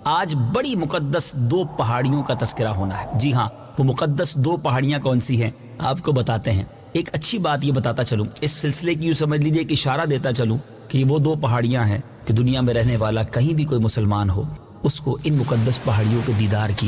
آج بڑی مقدس دو پہاڑیوں کا تذکرہ ہونا ہے۔ جی ہاں، وہ مقدس دو پہاڑیاں کون سی ہیں آپ کو بتاتے ہیں۔ ایک اچھی بات یہ بتاتا چلوں، اس سلسلے کی یوں سمجھ لیجئے کہ اشارہ دیتا چلوں کہ وہ دو پہاڑیاں ہیں کہ دنیا میں رہنے والا کہیں بھی کوئی مسلمان ہو اس کو ان مقدس پہاڑیوں کے دیدار کی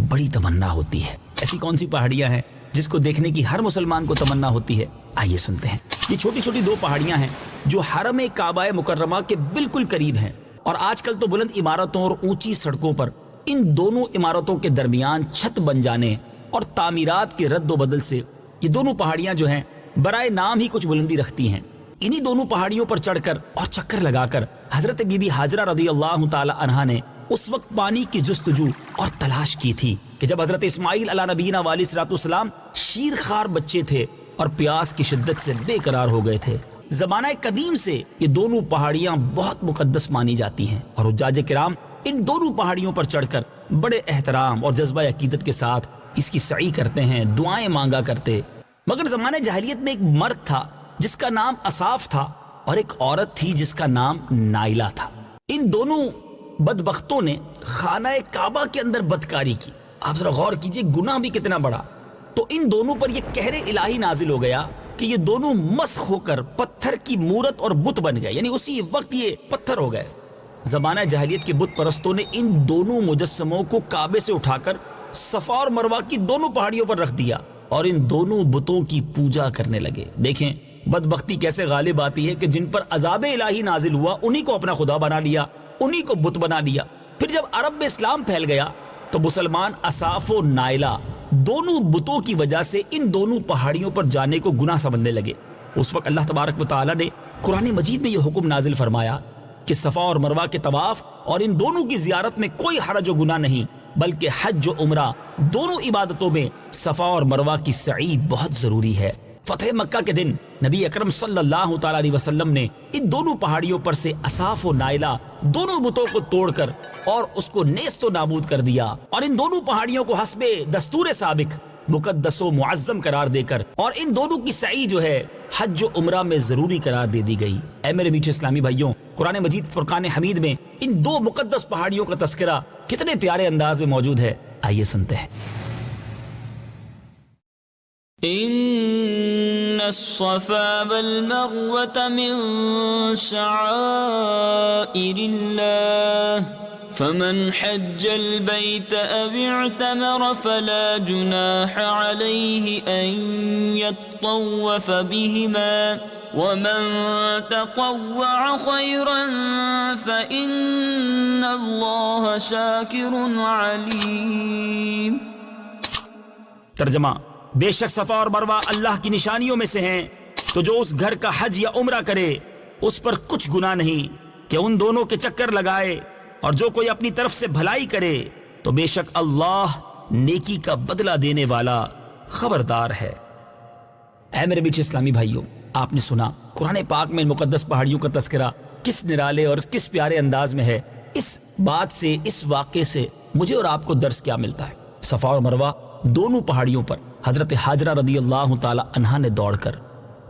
بڑی تمنا ہوتی ہے۔ ایسی کون سی پہاڑیاں ہیں جس کو دیکھنے کی ہر مسلمان کو تمنا ہوتی ہے؟ آئیے سنتے ہیں۔ یہ چھوٹی چھوٹی دو پہاڑیاں ہیں جو حرم کعبہ مکرمہ کے بالکل قریب ہیں، اور آج کل تو بلند عمارتوں اور اونچی سڑکوں پر ان دونوں عمارتوں کے درمیان چھت بن جانے اور تعمیرات کے رد و بدل سے یہ دونوں پہاڑیاں جو ہیں برائے نام ہی کچھ بلندی رکھتی ہیں۔ انہی دونوں پہاڑیوں پر چڑھ کر اور چکر لگا کر حضرت بی بی ہاجرہ رضی اللہ تعالی عنہا نے اس وقت پانی کی جستجو اور تلاش کی تھی کہ جب حضرت اسماعیل علیہ نبینا علیہ الصلوۃ والسلام شیر خوار بچے تھے اور پیاس کی شدت سے بے قرار ہو گئے تھے۔ زمانہ قدیم سے یہ دونوں پہاڑیاں بہت مقدس مانی جاتی ہیں، اور حجاج کرام ان دونوں پہاڑیوں پر چڑھ کر بڑے احترام اور جذبہ عقیدت کے ساتھ اس کی سعی کرتے ہیں، دعائیں مانگا کرتے۔ مگر زمانہ جاہلیت میں ایک مرد تھا جس کا نام اصاف تھا، اور ایک عورت تھی جس کا نام نائلہ تھا۔ ان دونوں بدبختوں نے خانہ کعبہ کے اندر بدکاری کی۔ آپ ذرا غور کیجئے گناہ بھی کتنا بڑا۔ تو ان دونوں پر یہ قہر الہی نازل ہو گیا کہ یہ دونوں مسخ ہو کر پتھر کی مورت اور بت بن گئے، یعنی اسی وقت یہ پتھر ہو گئے۔ زمانہ جاہلیت کے بت پرستوں نے ان دونوں مجسموں کو کعبے سے اٹھا کر صفا اور مروہ کی دونوں پہاڑیوں پر رکھ دیا اور ان دونوں بتوں کی پوجا کرنے لگے۔ دیکھیں بدبختی کیسے غالب آتی ہے کہ جن پر عذاب الہی نازل ہوا انہی کو اپنا خدا بنا لیا، انہی کو بت بنا لیا۔ پھر جب عرب میں اسلام پھیل گیا تو مسلمان اصاف و نائلہ دونوں بتوں کی وجہ سے ان دونوں پہاڑیوں پر جانے کو گناہ سمجھنے لگے۔ اس وقت اللہ تبارک و تعالی نے قرآن مجید میں یہ حکم نازل فرمایا کہ صفا اور مروہ کے طواف اور ان دونوں کی زیارت میں کوئی حرج و گناہ نہیں، بلکہ حج و عمرہ دونوں عبادتوں میں صفا اور مروہ کی سعی بہت ضروری ہے۔ فتح مکہ کے دن نبی اکرم صلی اللہ تعالی علیہ وسلم نے ان دونوں پہاڑیوں پر سے اصاف و نائلہ دونوں بتوں کو توڑ کر اور اس کو نیست و نابود کر دیا، اور ان دونوں پہاڑیوں کو حسب دستور سابق مقدس و معظم قرار دے کر اور ان دونوں کی سعی جو ہے حج و عمرہ میں ضروری قرار دے دی گئی۔ اے میرے میٹھے اسلامی بھائیوں، قرآن مجید فرقان حمید میں ان دو مقدس پہاڑیوں کا تذکرہ کتنے پیارے انداز میں موجود ہے، آئیے سنتے ہیں۔ ان الصفا والمروة من شعائر الله فمن حج البيت أو اعتمر فلا جناح عليه أن يطوف بهما ومن تطوع خيرا فإن الله شاكر عليم۔ ترجمہ: بے شک صفا اور مروہ اللہ کی نشانیوں میں سے ہیں، تو جو اس گھر کا حج یا عمرہ کرے اس پر کچھ گناہ نہیں کہ ان دونوں کے چکر لگائے، اور جو کوئی اپنی طرف سے بھلائی کرے تو بے شک اللہ نیکی کا بدلہ دینے والا خبردار ہے۔ اے میرے میٹھے اسلامی بھائیوں، آپ نے سنا قرآن پاک میں مقدس پہاڑیوں کا تذکرہ کس نرالے اور کس پیارے انداز میں ہے۔ اس بات سے، اس واقعے سے مجھے اور آپ کو درس کیا ملتا ہے؟ صفا اور مروہ دونوں پہاڑیوں پر حضرت ہاجرہ رضی اللہ تعالی عنہا نے دوڑ کر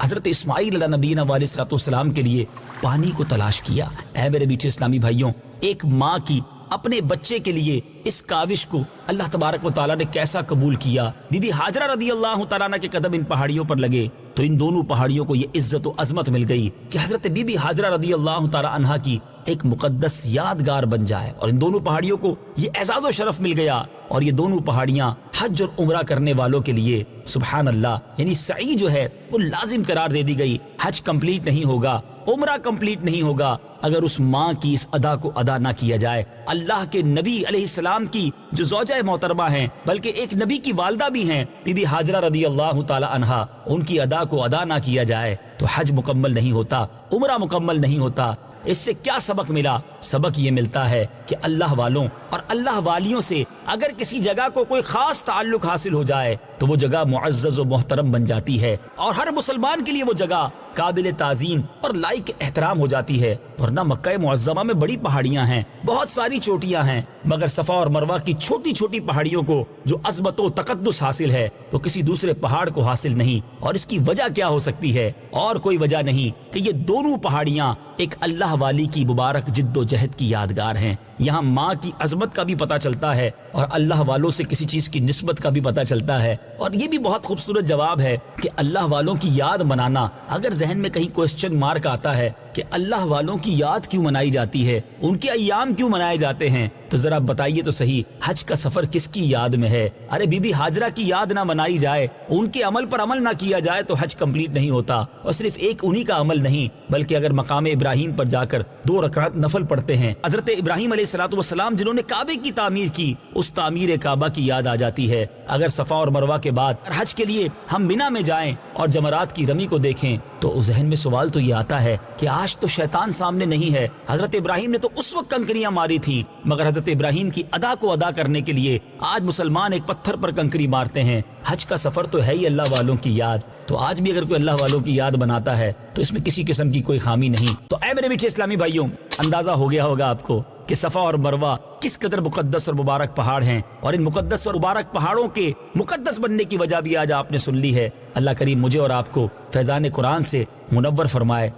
حضرت اسماعیل علیہ نبینا علیہ الصلوۃ والسلام کے لیے پانی کو تلاش کیا۔ اے میرے میٹھے اسلامی بھائیوں، ایک ماں کی اپنے بچے کے لیے اس کاوش کو اللہ تبارک و تعالیٰ نے کیسا قبول کیا۔ بی بی ہاجرہ رضی اللہ تعالیٰ عنہ کے قدم ان پہاڑیوں پر لگے تو ان دونوں پہاڑیوں کو یہ عزت و عظمت مل گئی کہ حضرت بی بی ہاجرہ رضی اللہ تعالیٰ عنہ کی ایک مقدس یادگار بن جائے، اور ان دونوں پہاڑیوں کو یہ اعزاز و شرف مل گیا، اور یہ دونوں پہاڑیاں حج اور عمرہ کرنے والوں کے لیے سبحان اللہ یعنی سعی جو ہے وہ لازم قرار دے دی گئی۔ حج کمپلیٹ نہیں ہوگا، عمرہ کمپلیٹ نہیں ہوگا اگر اس ماں کی اس ادا کو ادا نہ کیا جائے۔ اللہ کے نبی علیہ السلام کی جو زوجہ محترمہ ہیں، بلکہ ایک نبی کی والدہ بھی ہیں، بی بی ہاجرہ رضی اللہ تعالی عنہا، ان کی ادا کو ادا نہ کیا جائے تو حج مکمل نہیں ہوتا، عمرہ مکمل نہیں ہوتا۔ اس سے کیا سبق ملا؟ سبق یہ ملتا ہے کہ اللہ والوں اور اللہ والیوں سے اگر کسی جگہ کو کوئی خاص تعلق حاصل ہو جائے تو وہ جگہ معزز و محترم بن جاتی ہے، اور ہر مسلمان کے لیے وہ جگہ قابل تعظیم اور لائق احترام ہو جاتی ہے۔ ورنہ مکہ معظمہ میں بڑی پہاڑیاں ہیں، بہت ساری چوٹیاں ہیں، مگر صفا اور مروہ کی چھوٹی چھوٹی پہاڑیوں کو جو عظمت و تقدس حاصل ہے وہ کسی دوسرے پہاڑ کو حاصل نہیں۔ اور اس کی وجہ کیا ہو سکتی ہے؟ اور کوئی وجہ نہیں کہ یہ دونوں پہاڑیاں ایک اللہ والی کی مبارک جد و جہد کی یادگار ہیں۔ یہاں ماں کی عظمت کا بھی پتہ چلتا ہے اور اللہ والوں سے کسی چیز کی نسبت کا بھی پتہ چلتا ہے۔ اور یہ بھی بہت خوبصورت جواب ہے کہ اللہ والوں کی یاد منانا، اگر ذہن میں کہیں کوسچن مارک آتا ہے کہ اللہ والوں کی یاد کیوں منائی جاتی ہے، ان کے ایام کیوں منائے جاتے ہیں، تو ذرا بتائیے تو صحیح، حج کا سفر کس کی یاد میں ہے؟ ارے بی بی ہاجرہ کی یاد نہ منائی جائے، ان کے عمل پر عمل نہ کیا جائے تو حج کمپلیٹ نہیں ہوتا۔ اور صرف ایک انہی کا عمل نہیں، بلکہ اگر مقام ابراہیم پر جا کر 2 رکعت نفل پڑھتے ہیں، حضرت ابراہیم علیہ الصلوۃ والسلام جنہوں نے کعبے کی تعمیر کی، اس تعمیر کعبہ کی یاد آ جاتی ہے۔ اگر صفا اور مروہ کے بعد حج کے لیے ہم مینا میں جائیں اور جمرات کی رمی کو دیکھیں تو ذہن میں سوال تو یہ آتا ہے کہ آج تو شیطان سامنے نہیں ہے، حضرت ابراہیم نے تو اس وقت کنکریاں ماری تھی، مگر حضرت ابراہیم کی ادا کو ادا کرنے کے لیے آج مسلمان ایک پتھر پر کنکری مارتے ہیں۔ حج کا سفر تو ہے ہی اللہ والوں کی یاد، تو آج بھی اگر کوئی اللہ والوں کی یاد بناتا ہے تو اس میں کسی قسم کی کوئی خامی نہیں۔ تو اے میرے میٹھے اسلامی بھائیوں، اندازہ ہو گیا ہوگا آپ کو کہ صفا اور مروہ کس قدر مقدس اور مبارک پہاڑ ہیں، اور ان مقدس اور مبارک پہاڑوں کے مقدس بننے کی وجہ بھی آج آپ نے سن لی ہے۔ اللہ کریم مجھے اور آپ کو فیضان قرآن سے منور فرمائے۔